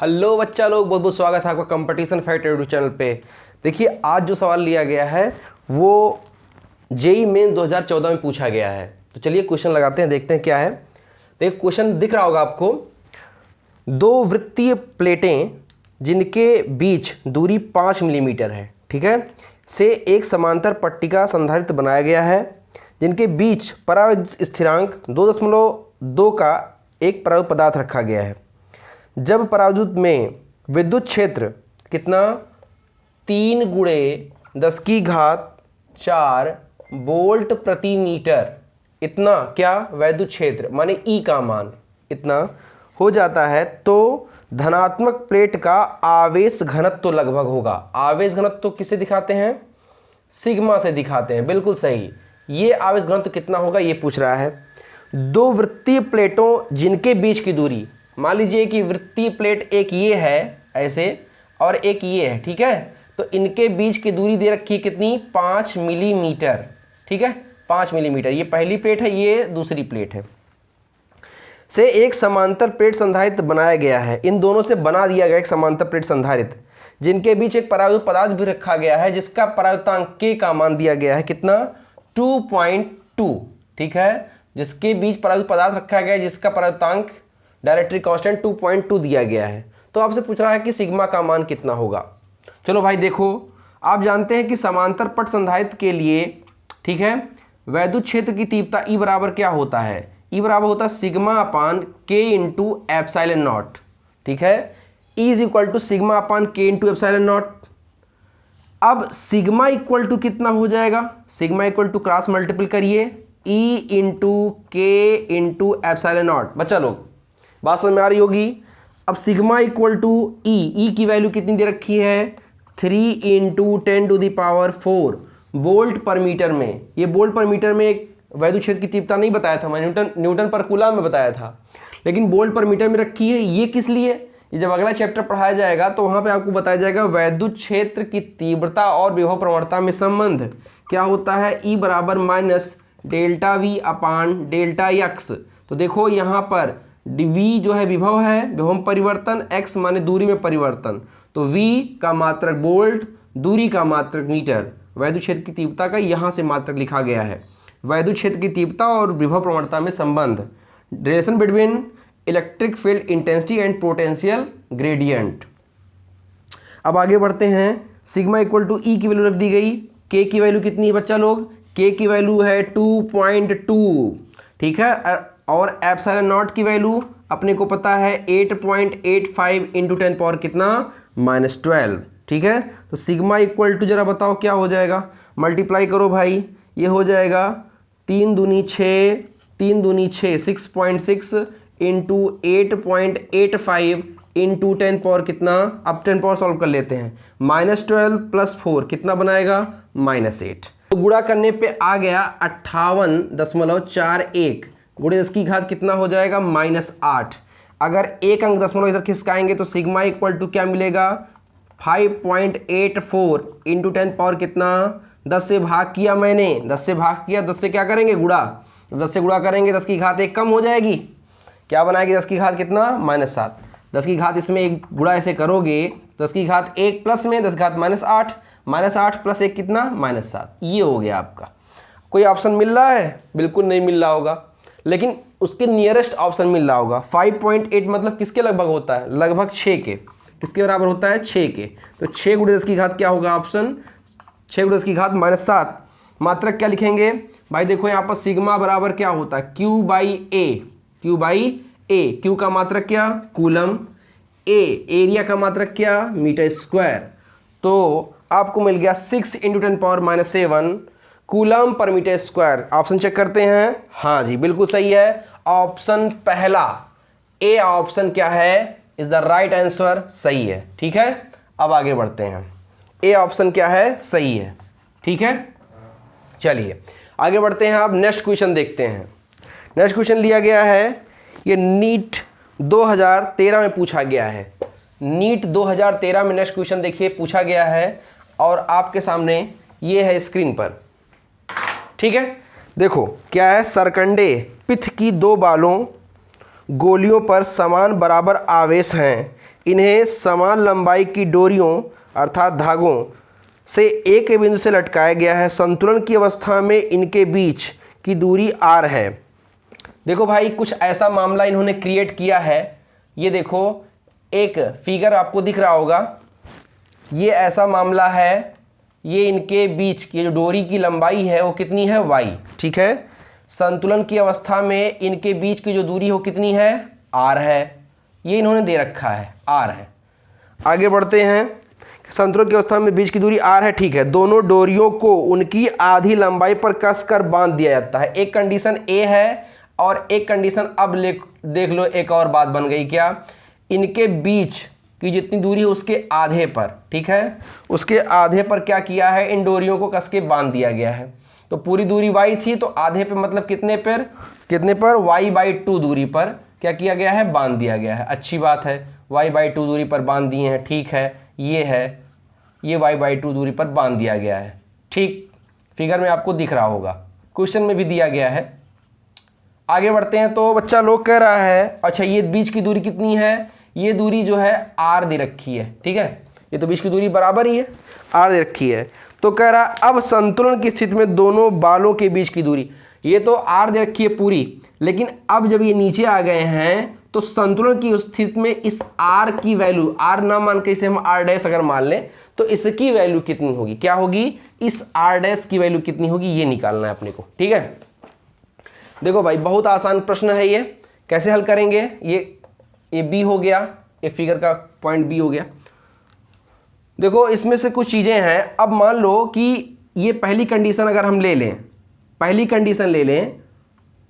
Hello बच्चा लोग, बहुत बहुत स्वागत है आपका कंपटीशन फैक्ट यूट्यूब चैनल पे। देखिए आज जो सवाल लिया गया है वो जेईई मेन 2014 में पूछा गया है। तो चलिए क्वेश्चन लगाते हैं, देखते हैं क्या है। देखिए क्वेश्चन दिख रहा होगा आपको। दो वृत्तीय प्लेटें जिनके बीच दूरी 5 मिलीमीटर है, ठीक है, से एक समांतर पट्टिका संधारित्र बनाया गया है जिनके बीच परावैद्युत स्थिरांक 2.2 का एक परावैद्युत पदार्थ रखा गया है। जब परावैद्युत में विद्युत क्षेत्र कितना 3 × 10⁴ वोल्ट प्रति मीटर, इतना क्या वैद्युत क्षेत्र माने ई का मान इतना हो जाता है तो धनात्मक प्लेट का आवेश घनत्व लगभग होगा। आवेश घनत्व किसे दिखाते हैं? सिग्मा से दिखाते हैं, बिल्कुल सही। ये आवेश घनत्व कितना होगा ये पूछ रहा है। दो वृत्तीय प्लेटों जिनके बीच की दूरी, मान लीजिए कि वृत्तीय प्लेट एक ये है ऐसे और एक ये है, ठीक है, तो इनके बीच की दूरी दे रखी है कितनी? 5 मिलीमीटर, ठीक है, 5 मिलीमीटर। ये पहली प्लेट है, ये दूसरी प्लेट है। से एक समांतर प्लेट संधारित्र बनाया गया है। इन दोनों से बना दिया गया एक समांतर प्लेट संधारित्र जिनके बीच एक परावैद्युत पदार्थ भी रखा गया है जिसका परावैद्युतांक K का मान दिया गया है कितना? 2.2, ठीक है, जिसके बीच परावैद्युत पदार्थ रखा गया है जिसका परावैद्युतांक डाइलेक्ट्रिक कांस्टेंट 2.2 दिया गया है। तो आपसे पूछ रहा है कि सिग्मा का मान कितना होगा। चलो भाई देखो, आप जानते हैं कि समांतर पट संधारित्र के लिए, ठीक है, वैद्युत क्षेत्र की तीव्रता E बराबर क्या होता है? E बराबर होता है sigma upon K into epsilon naught, ठीक है। E is equal to sigma upon K into epsilon naught. अब सिग्मा इक्वल टू कितना हो जाएगा? Sigma equal to cross multiple करिए E into K into epsilon naught. बच्चा लोग बात समझ में आ रही होगी। अब सिग्मा इक्वल टू ई की वैल्यू कितनी दे रखी है? 3 × 10⁴ वोल्ट पर मीटर में। ये वोल्ट पर मीटर में एक वैद्युत क्षेत्र की तीव्रता नहीं बताया था मैं, न्यूटन पर कूलम में बताया था, लेकिन वोल्ट पर मीटर में रखी है। ये किस लिए? ये जब अगला चैप्टर पढ़ाया जाएगा तो वहाँ पे आपको बताया जाएगा वैद्युत क्षेत्र की तीव्रता और विभव प्रवणता में संबंध क्या होता है। E बराबर माइनस डेल्टा V अपान डेल्टा x। तो देखो यहाँ पर V जो है विभव है, विभव में परिवर्तन, x माने दूरी में परिवर्तन, तो V का मात्रक वोल्ट, दूरी का मात्रक मीटर, वैद्युत क्षेत्र की तीव्रता का यहाँ से मात्रक लिखा गया है। वैद्युत क्षेत्र की तीव्रता और विभव प्रवणता में संबंध, relation between electric field intensity and potential gradient. अब आगे बढ़ते हैं। सिग्मा इक्वल टू ई की वैल्यू रख दी गई। K की वैल्यू कितनी है बच्चा लोग? K की वैल्यू है 2.2, ठीक है, और एप्सिलॉन नॉट की वैल्यू अपने को पता है 8.85 इंटू 10 पावर कितना? -12, ठीक है। तो सिग्मा इक्वल टू जरा बताओ क्या हो जाएगा? मल्टीप्लाई करो भाई, ये हो जाएगा 3 दूनी 6, 3 दूनी 6, 6.6 इंटू 8.85 इंटू 10 पावर कितना? अब 10 पावर सॉल्व कर लेते हैं। -12 + 4 कितना बनाएगा? -8। तो गुणा करने पे आ गया 58.41 गुणे 10 की घात कितना हो जाएगा? -8। अगर एक अंक दशमलव इधर खिसकाएंगे तो सिग्मा इक्वल टू क्या मिलेगा? 5.84 इंटू 10 पावर कितना? 10 से भाग किया मैंने, 10 से भाग किया, 10 से क्या करेंगे? गुणा। 10 से गुणा करेंगे 10 की घात 1 कम हो जाएगी, क्या बनाएगी? 10 की घात कितना? -7। 10 की घात इसमें एक गुणा ऐसे करोगे 10 की घात 1 प्लस में 10 की घात -8, -8 + 1 कितना? -7। ये हो गया आपका। कोई ऑप्शन मिल रहा है? बिल्कुल नहीं मिल रहा होगा, लेकिन उसके नियरेस्ट ऑप्शन मिल रहा होगा। 5.8 मतलब किसके लगभग होता है? लगभग 6 के। किसके बराबर होता है? 6 के। तो 6 × 10 की घात क्या होगा ऑप्शन? 6 × 10 की घात -7। मात्रक क्या लिखेंगे भाई? देखो यहाँ पर सिग्मा बराबर क्या होता है? Q/A। Q का मात्रक क्या? कूलम। एरिया का मात्रक क्या? Metre square. तो आपको मिल गया 6 × 10⁻⁷ coulomb per metre square. Option check करते हैं। हाँ जी बिल्कुल सही है, ऑप्शन पहला ए ऑप्शन क्या है? इज द राइट आंसर, सही है, ठीक है। अब आगे बढ़ते हैं। ए ऑप्शन क्या है? सही है, ठीक है। चलिए आगे बढ़ते हैं। अब नेक्स्ट क्वेश्चन देखते हैं। नेक्स्ट क्वेश्चन लिया गया है, ये नीट 2013 में पूछा गया है। नीट 2013 में नेक्स्ट क्वेश्चन देखिए पूछा गया है और आपके सामने ये है स्क्रीन पर, ठीक है। देखो क्या है? सरकंडे पित्त की 2 बालों गोलियों पर समान बराबर आवेश हैं इन्हें समान लंबाई की डोरियों अर्थात धागों से एक बिंदु से लटकाया गया है। संतुलन की अवस्था में इनके बीच की दूरी r है। देखो भाई, कुछ ऐसा मामला इन्होंने क्रिएट किया है। ये देखो, एक फिगर आपको दिख रहा होगा, ये ऐसा मामला है। ये इनके बीच की जो डोरी की लंबाई है वो कितनी है, y, ठीक है। संतुलन की अवस्था में इनके बीच की जो दूरी हो कितनी है, r है। ये इन्होंने दे रखा है, r है। आगे बढ़ते हैं। संतुलन की अवस्था में बीच की दूरी r है, ठीक है। दोनों डोरियों को उनकी आधी लंबाई पर कसकर बांध दिया जाता है। एक कंडीशन A है और एक कंडीशन अब देख लो, एक और बात बन गई क्या, इनके बीच की जितनी दूरी है उसके आधे पर, ठीक है, उसके आधे पर क्या किया है, इन डोरियों को कस के बांध दिया गया है। तो पूरी दूरी y थी, तो आधे पे मतलब कितने पर y/2 दूरी पर क्या किया गया है, बांध दिया गया है। अच्छी बात है, y/2 दूरी पर बांध दिए हैं, ठीक है। ये है, ये y/2 दूरी पर बांध दिया गया है, ठीक। फिगर में आपको दिख रहा होगा, क्वेश्चन में भी दिया गया है। आगे बढ़ते हैं। तो बच्चा लोग कह रहा है, अच्छा ये बीच की दूरी कितनी है, ये दूरी जो है r दे रखी है, ठीक है। ये तो बीच की दूरी बराबर ही है, r दे रखी है। तो कह रहा अब संतुलन की स्थिति में दोनों बालों के बीच की दूरी, ये तो r दे रखी है पूरी, लेकिन अब जब ये नीचे आ गए हैं तो संतुलन की स्थिति में इस r की वैल्यू, r ना मान के इसे हम r डैश अगर मान लें तो इसकी वैल्यू कितनी होगी, क्या होगी, इस r डैश की वैल्यू कितनी होगी, ये निकालना है अपने को, ठीक है। देखो भाई, बहुत आसान प्रश्न है ये, कैसे हल करेंगे। ये b हो गया, ये फिगर का पॉइंट b हो गया। देखो इसमें से कुछ चीज़ें हैं। अब मान लो कि ये पहली कंडीशन अगर हम ले लें, पहली कंडीशन ले लें,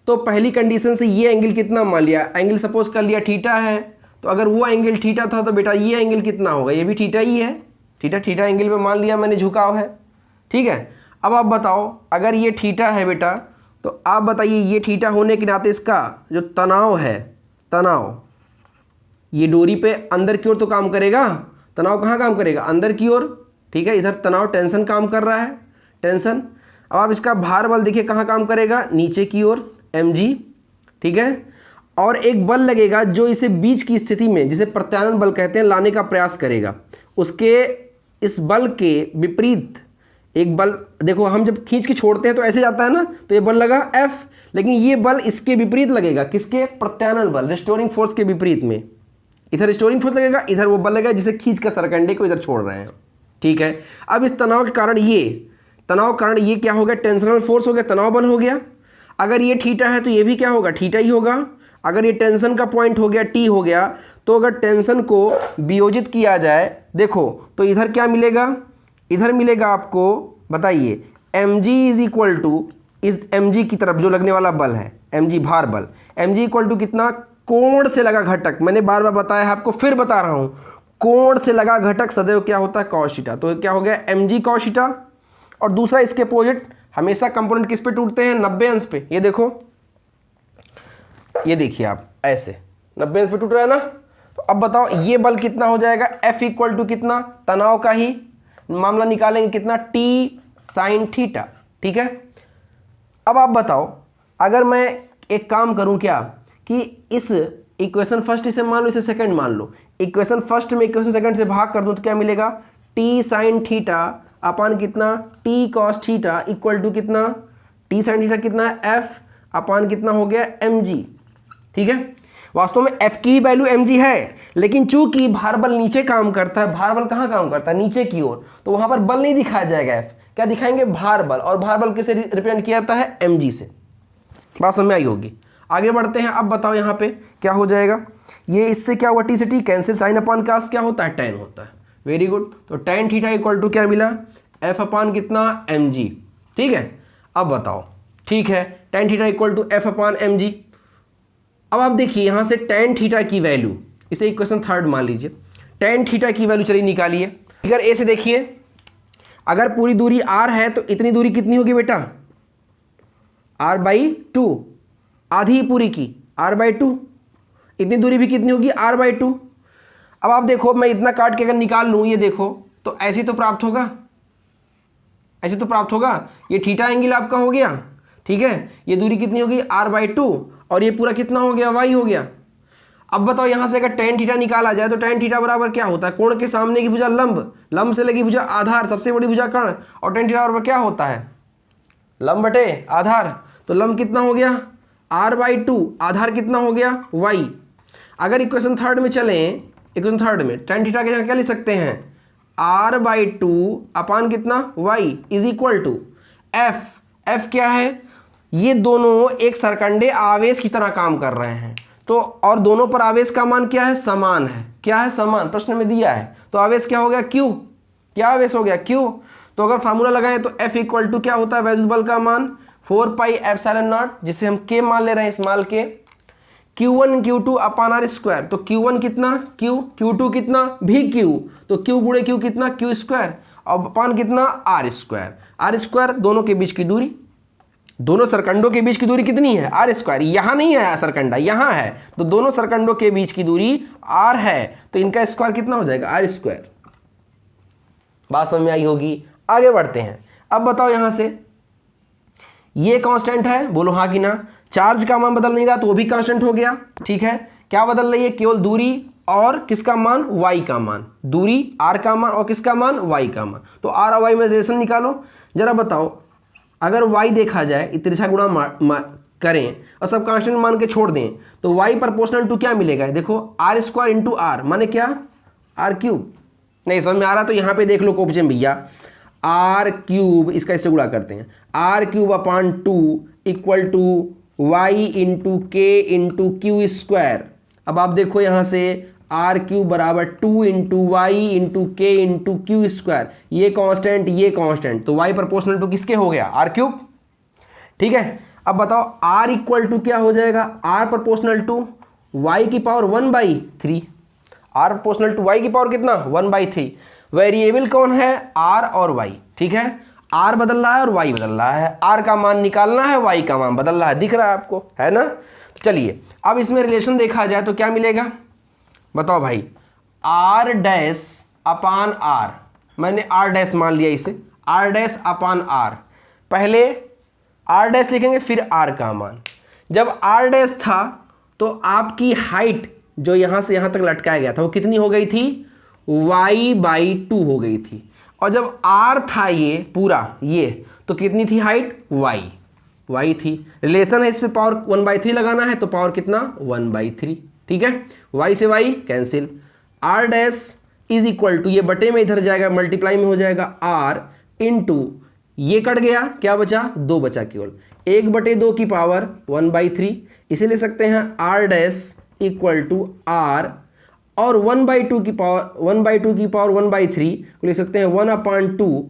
तो पहली कंडीशन से ये एंगल कितना मान लिया, एंगल सपोज कर लिया थीटा है। तो अगर वो एंगल थीटा था तो बेटा ये एंगल कितना होगा, ये भी थीटा ही है, थीटा एंगल पे मान लिया मैंने झुकाव है, ठीक है। अब आप बताओ, अगर ये थीटा है बेटा, तो आप बताइए ये थीटा होने के नाते इसका जो तनाव है, तनाव ये डोरी पे अंदर की ओर तो काम करेगा, तनाव कहाँ काम करेगा, अंदर की ओर, ठीक है। इधर तनाव टेंशन काम कर रहा है, टेंशन। अब आप इसका भार बल देखिए कहाँ काम करेगा, नीचे की ओर, mg, ठीक है। और एक बल लगेगा जो इसे बीच की स्थिति में, जिसे प्रत्यानयन बल कहते हैं, लाने का प्रयास करेगा। उसके इस बल के विपरीत एक बल, देखो हम जब खींच के छोड़ते हैं तो ऐसे जाता है ना, तो ये बल लगा F, लेकिन ये बल इसके विपरीत लगेगा, किसके, प्रत्यानयन बल, रिस्टोरिंग फोर्स के विपरीत में। इधर रिस्टोरिंग फोर्स लगेगा, इधर वो बल लगेगा जिसे खींच कर सरकंडे को इधर छोड़ रहे हैं, ठीक है। अब इस तनाव के कारण ये क्या हो गया, टेंशनल फोर्स हो गया, तनाव बल हो गया। अगर ये थीटा है तो ये भी क्या होगा, थीटा ही होगा। अगर ये टेंशन का पॉइंट हो गया, टी हो गया, तो अगर टेंशन को वियोजित किया जाए, देखो तो इधर क्या मिलेगा, इधर मिलेगा आपको, बताइए, mg इज इक्वल टू इस mg की तरफ जो लगने वाला बल है, mg भार बल, mg इक्वल टू कितना, कोण से लगा घटक। मैंने बार बार बताया है आपको, फिर बता रहा हूं, कोण से लगा घटक सदैव क्या होता है, कॉस थीटा। तो क्या हो गया, mg कॉस थीटा। और दूसरा इसके अपोजिट, हमेशा कंपोनेंट किस पे टूटते हैं, 90 अंश पे। ये देखो, ये देखिए आप, ऐसे 90 अंश पे टूट रहा है ना। तो अब बताओ ये बल कितना हो जाएगा, F इक्वल टू कितना, तनाव का ही मामला निकालेंगे, कितना, T साइन थीटा, ठीक है। अब आप बताओ, अगर मैं एक काम करूं क्या, कि इस इक्वेशन फर्स्ट इसे मान लो, इसे सेकंड मान लो, इक्वेशन फर्स्ट में इक्वेशन सेकंड से भाग कर दूं तो क्या मिलेगा, T साइन थीटा अपान कितना, T cos theta equal to कितना, T साइन थीटा कितना है, F अपान कितना हो गया, mg, ठीक है। वास्तव में F की वैल्यू mg है, लेकिन चूंकि भार बल नीचे काम करता है, भार बल कहाँ काम करता है, नीचे की ओर, तो वहां पर बल नहीं दिखाया जाएगा, F क्या दिखाएंगे, भार बल। और भार बल किसे रिप्रेजेंट किया जाता है, mg से। बात समझ में आई होगी। आगे बढ़ते हैं। अब बताओ यहाँ पे क्या हो जाएगा, ये इससे क्या हुआ, T से T कैंसिल, साइन अपान कास क्या होता है, tan होता है। Very good. तो tan थीटा इक्वल टू क्या मिला, F अपान कितना, mg, ठीक है। अब बताओ, ठीक है, tan theta equal to F upon mg। अब आप देखिए यहाँ से tan थीटा की वैल्यू, इसे इक्वेशन थर्ड मान लीजिए, tan थीटा की वैल्यू चलिए निकालिए। फिगर ए से देखिए, अगर पूरी दूरी r है तो इतनी दूरी कितनी होगी बेटा, r/2, आधी पूरी की r/2, इतनी दूरी भी कितनी होगी, r/2। अब आप देखो, मैं इतना काट के अगर निकाल लूँ, ये देखो, तो ऐसे तो प्राप्त होगा, ऐसे तो प्राप्त होगा। ये थीटा एंगल आपका हो गया, ठीक है। ये दूरी कितनी होगी, r/2, और ये पूरा कितना हो गया, y हो गया। अब बताओ यहाँ से अगर tan थीटा निकाला जाए तो tan थीटा बराबर क्या होता है, कोण के सामने की भुजा लंब, लंब से लगी भुजा आधार, सबसे बड़ी भुजा कर्ण, और tan थीटा बराबर क्या होता है, लंब बटे आधार। तो लंब कितना हो गया r/2, आधार कितना हो गया y। अगर इक्वेशन थर्ड में चलें, इक्वेशन थर्ड में tan थीटा के जगह क्या लिख सकते हैं, r/2 अपान कितना y is equal to f। f क्या है, ये दोनों एक सरकंडे आवेश की तरह काम कर रहे हैं, तो और दोनों पर आवेश का मान क्या है, समान है। क्या है, समान, प्रश्न में दिया है। तो आवेश क्या हो गया, q। क्या आवेश हो गया, q। तो अगर फार्मूला लगाएं तो F इक्वल टू क्या होता है, वैद्युत बल का मान 4πε0, जिसे हम K मान ले रहे हैं, स्मॉल k, Q1 Q2 अपान r स्क्वायर। तो Q1 कितना Q, Q2 कितना भी Q, तो Q गुणे Q कितना Q स्क्वायर, और अपान कितना r स्क्वायर। r स्क्वायर दोनों के बीच की दूरी, दोनों सरकंडों के बीच की दूरी कितनी है, r स्क्वायर। यहाँ नहीं है सरकंडा, यहाँ है, तो दोनों सरकंडों के बीच की दूरी r है, तो इनका स्क्वायर कितना हो जाएगा, r स्क्वायर। बात समझ में आई होगी। आगे बढ़ते हैं। अब बताओ यहां से ये कांस्टेंट है, बोलो हाँ कि ना। चार्ज का मान बदल नहीं रहा तो वो भी कांस्टेंट हो गया, ठीक है। क्या बदल रही है, केवल दूरी और किसका मान, y का मान, दूरी r का मान और किसका मान, y का मान। तो r और y में रिलेशन निकालो। जरा बताओ, अगर y देखा जाए तिरछा गुणा करें और सब कांस्टेंट मान के छोड़ दें तो y प्रोपोर्शनल टू क्या मिलेगा, देखो r स्क्वायर इंटू r, माने क्या, r क्यूब। नहीं समझ में आ रहा तो यहाँ पे देख लो कोऑफिशिएंट भैया, r क्यूब, इसका इससे गुणा करते हैं, r cube upon 2 equal to y into K into Q square. अब आप देखो यहाँ से r क्यूब बराबर 2 into Y into K into Q square, ये कांस्टेंट, तो y प्रोपोर्शनल टू किसके हो गया, r क्यूब, ठीक है। अब बताओ r इक्वल टू क्या हो जाएगा, r प्रोपोर्शनल टू y की power 1/3, r proportional to y की पावर कितना, 1/3। वेरिएबल कौन है, r और y, ठीक है। r बदल रहा है और y बदल रहा है, r का मान निकालना है, y का मान बदल रहा है, दिख रहा है आपको, है ना। तो चलिए अब इसमें रिलेशन देखा जाए तो क्या मिलेगा, बताओ भाई, r डैश अपान r, मैंने r डैश मान लिया इसे, r डैश अपान r, पहले r डैश लिखेंगे फिर r का मान। जब r डैश था तो आपकी हाइट जो यहाँ से यहाँ तक लटकाया गया था वो कितनी हो गई थी, y/2 हो गई थी, और जब r था ये पूरा ये, तो कितनी थी हाइट, y थी। रिलेशन है, इस पे पावर 1/3 लगाना है तो पावर कितना, 1/3, ठीक है। y से y कैंसिल, r dash is equal to, ये बटे में इधर जाएगा, मल्टीप्लाई में हो जाएगा r इंटू, ये कट गया, क्या बचा, 2 बचा केवल, 1/2 की पावर 1/3, इसे ले सकते हैं r dash equal to r, और 1/2 की पावर 1/3 को ले सकते हैं 1/2,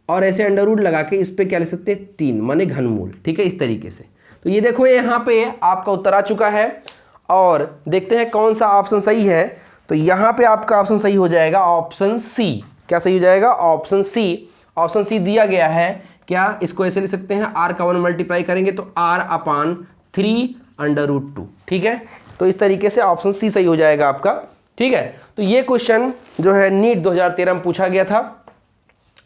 और ऐसे अंडर रूट लगा के इस पे क्या ले सकते हैं, 3, माने घनमूल, ठीक है, इस तरीके से। तो ये देखो यहाँ पे आपका उत्तर आ चुका है, और देखते हैं कौन सा ऑप्शन सही है। तो यहाँ पे आपका ऑप्शन सही हो जाएगा ऑप्शन सी। क्या सही हो जाएगा, ऑप्शन सी। ऑप्शन सी दिया गया है, क्या इसको ऐसे ले सकते हैं, r का 1 मल्टीप्लाई करेंगे तो r/3√2, ठीक है। तो इस तरीके से ऑप्शन सी सही हो जाएगा आपका, ठीक है। तो ये क्वेश्चन जो है नीट 2013 में पूछा गया था।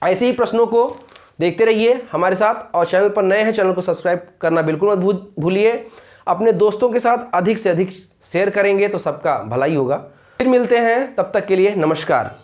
ऐसे ही प्रश्नों को देखते रहिए हमारे साथ, और चैनल पर नए हैं चैनल को सब्सक्राइब करना बिल्कुल मत भूलिए। अपने दोस्तों के साथ अधिक से अधिक शेयर करेंगे तो सबका भलाई होगा। फिर मिलते हैं, तब तक के लिए नमस्कार।